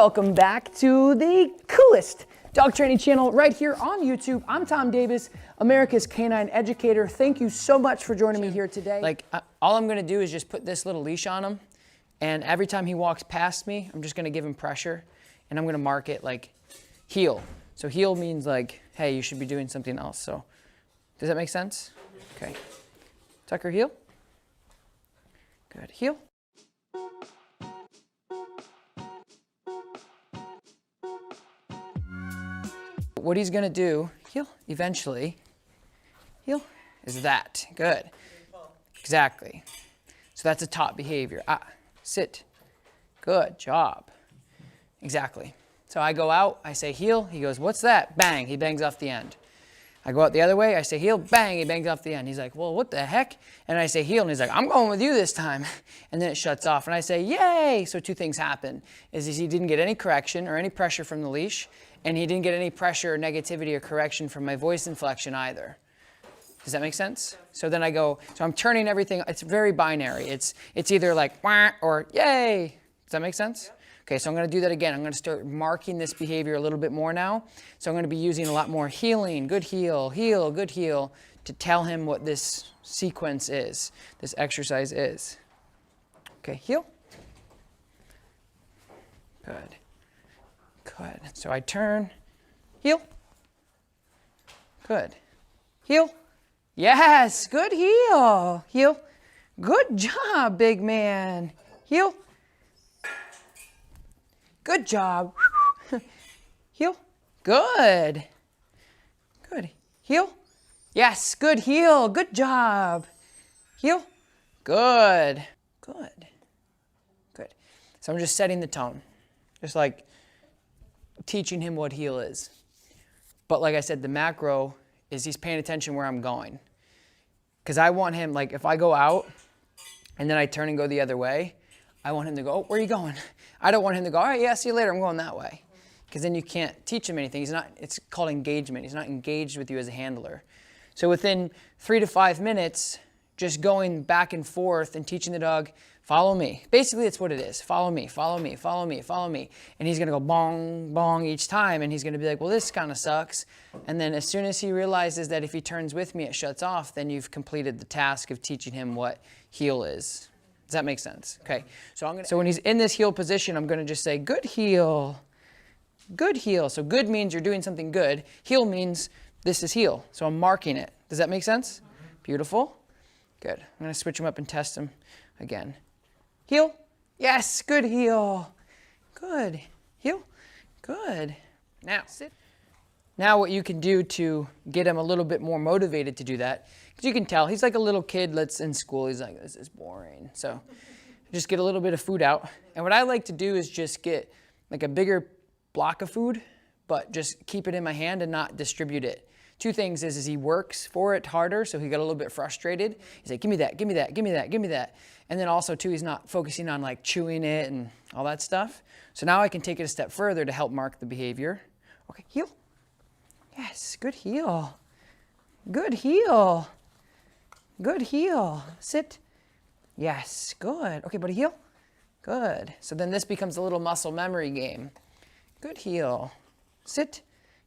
Welcome back to the coolest dog training channel right here on YouTube. I'm Tom Davis, America's canine educator. Thank you so much for joining me here today. Like, all I'm gonna do is just put this little leash on him, and every time he walks past me, I'm just gonna give him pressure, and I'm gonna mark it like heel. So heel means like, hey, you should be doing something else. So does that make sense? Okay. Tucker, heel. Good, heel. What he's gonna do, heel, eventually, heel, is that. Good. Exactly. So that's a top behavior. Sit. Good job. Exactly. So I go out, I say heel, he goes, what's that? Bang, he bangs off the end. I go out the other way, I say heel, bang, he bangs off the end. He's like, well, what the heck? And I say heel, and he's like, I'm going with you this time. And then it shuts off, and I say, yay! So two things happen, is he didn't get any correction or any pressure from the leash, and he didn't get any pressure or negativity or correction from my voice inflection either. Does that make sense? So then I go, so I'm turning everything, it's very binary. It's either like, wah, or yay. Does that make sense? Okay, so I'm gonna do that again. I'm gonna start marking this behavior a little bit more now. So I'm gonna be using a lot more healing, good heel, heel, good heel, to tell him what this sequence is, this exercise is. Okay, heel. Good. Good. So I turn, heel. Good. Heel. Yes, good heel. Heel. Good job, big man. Heel. Good job. Heel. Good. Good. Heel. Yes, good heel. Good job. Heel. Good. Good. Good. So I'm just setting the tone. Just like teaching him what heel is. But like I said, the macro is he's paying attention where I'm going. Because I want him, like if I go out and then I turn and go the other way, I want him to go, oh, where are you going? I don't want him to go, all right, yeah, see you later, I'm going that way. Because then you can't teach him anything. He's not, it's called engagement. He's not engaged with you as a handler. So within 3 to 5 minutes, just going back and forth and teaching the dog, follow me. Basically, it's what it is. Follow me, follow me, follow me, follow me. And he's gonna go bong, bong each time, and he's gonna be like, well, this kind of sucks. And then as soon as he realizes that if he turns with me, it shuts off, then you've completed the task of teaching him what heel is. Does that make sense? Okay, so when he's in this heel position, I'm gonna just say, good heel, good heel. So good means you're doing something good. Heel means this is heel, so I'm marking it. Does that make sense? Beautiful, good. I'm gonna switch him up and test him again. Heel, yes, good heel, good, heel, good. Now, sit. Now what you can do to get him a little bit more motivated to do that, because you can tell he's like a little kid that's in school. He's like, this is boring. So just get a little bit of food out. And what I like to do is just get like a bigger block of food, but just keep it in my hand and not distribute it. Two things is he works for it harder, so he got a little bit frustrated. He's like, give me that, give me that, give me that, give me that. And then also too, he's not focusing on like chewing it and all that stuff. So now I can take it a step further to help mark the behavior. Okay, heel. Yes, good heel. Good heel. Good heel. Sit. Yes, good. Okay, buddy, heel. Good. So then this becomes a little muscle memory game. Good heel. Sit.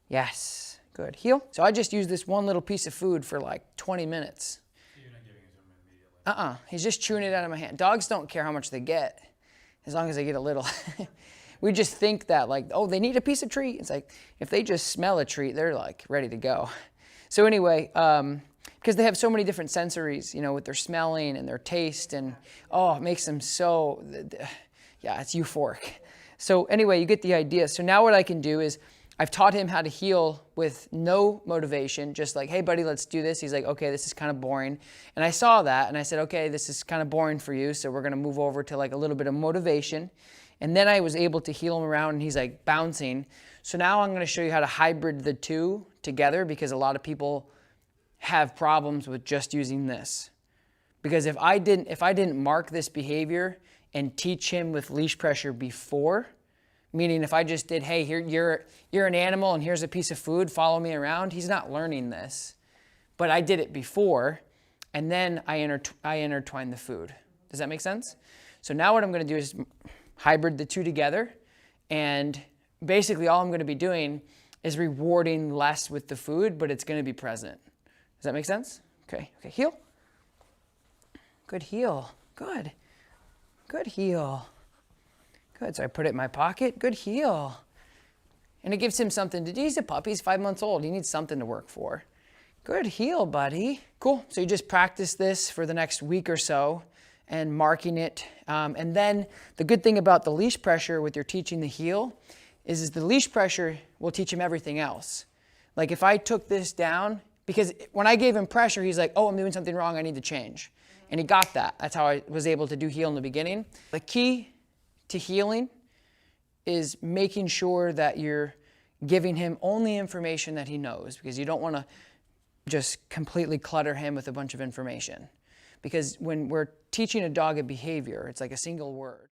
Yes. Good. Heel. So I just use this one little piece of food for like 20 minutes. You're not giving it to him immediately. He's just chewing it out of my hand. Dogs don't care how much they get, as long as they get a little. We just think that like, oh, they need a piece of treat. It's like, if they just smell a treat, they're like ready to go. So anyway, because they have so many different sensories, you know, with their smelling and their taste, and oh, it makes them so, yeah, it's euphoric. So anyway, you get the idea. So now what I can do is, I've taught him how to heel with no motivation, just like, hey buddy, let's do this. He's like, okay, this is kind of boring. And I saw that and I said, okay, this is kind of boring for you, so we're gonna move over to like a little bit of motivation. And then I was able to heel him around and he's like bouncing. So now I'm gonna show you how to hybrid the two together, because a lot of people have problems with just using this. Because if I didn't mark this behavior and teach him with leash pressure before, meaning if I just did, hey, here, you're an animal and here's a piece of food, follow me around, he's not learning this. But I did it before, and then I intertwined the food. Does that make sense? So now what I'm gonna do is hybrid the two together, And basically all I'm going to be doing is rewarding less with the food, but it's going to be present. Does that make sense? Okay, heel. Good heel, good. Good heel. Good, so I put it in my pocket, good heel. And it gives him something to do. He's a puppy, he's 5 months old. He needs something to work for. Good heel, buddy. Cool, so you just practice this for the next week or so and marking it. And then the good thing about the leash pressure with your teaching the heel is the leash pressure will teach him everything else. Like if I took this down, because when I gave him pressure, he's like, oh, I'm doing something wrong, I need to change. And he got that. That's how I was able to do heel in the beginning. The key to healing is making sure that you're giving him only information that he knows, because you don't want to just completely clutter him with a bunch of information. Because when we're teaching a dog a behavior, it's like a single word.